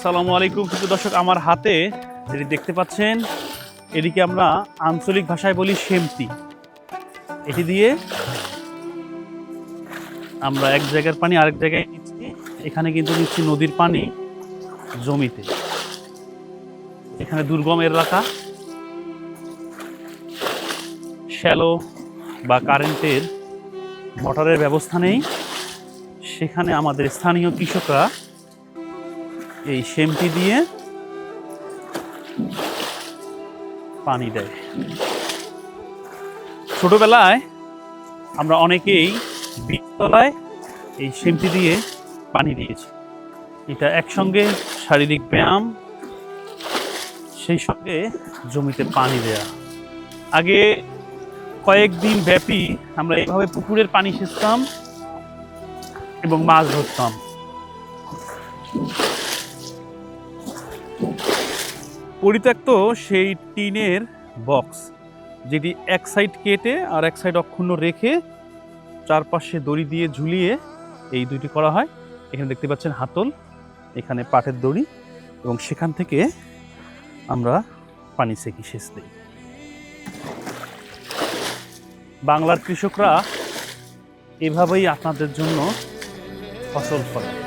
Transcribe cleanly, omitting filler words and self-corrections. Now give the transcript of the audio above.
আসসালামু আলাইকুম প্রিয় দর্শক, আমার হাতে যেটি দেখতে পাচ্ছেন এটিকে আমরা আঞ্চলিক ভাষায় বলি সেমতি। এটি দিয়ে আমরা এক জায়গার পানি আরেক জায়গায় নিচ্ছি। এখানে কিন্তু নিচ্ছি নদীর পানি জমিতে। এখানে দুর্গম এলাকা, শ্যালো বা কারেন্টের মোটরের ব্যবস্থা নেই, সেখানে আমাদের স্থানীয় কৃষকরা এই সেমটি দিয়ে পানি দেয়। ছোটবেলায় আমরা অনেকেই বীজতলায় এই সেমটি দিয়ে পানি দিয়েছি। এটা একসঙ্গে শারীরিক ব্যায়াম, সেই সঙ্গে জমিতে পানি দেয়া। আগে কয়েকদিন ব্যাপী আমরা এইভাবে পুকুরের পানি সেচতাম এবং মাছ ধরতাম। পরিত্যক্ত সেই টিনের বক্স, যেটি এক সাইড কেটে আর এক সাইড অক্ষুণ্ণ রেখে চারপাশে দড়ি দিয়ে ঝুলিয়ে এই দুইটি করা হয়। এখানে দেখতে পাচ্ছেন হাতল, এখানে পাটের দড়ি, এবং সেখান থেকে আমরা পানি সেকি সেচ দিই। বাংলার কৃষকরা এভাবেই আপনাদের জন্য ফসল ফলায়।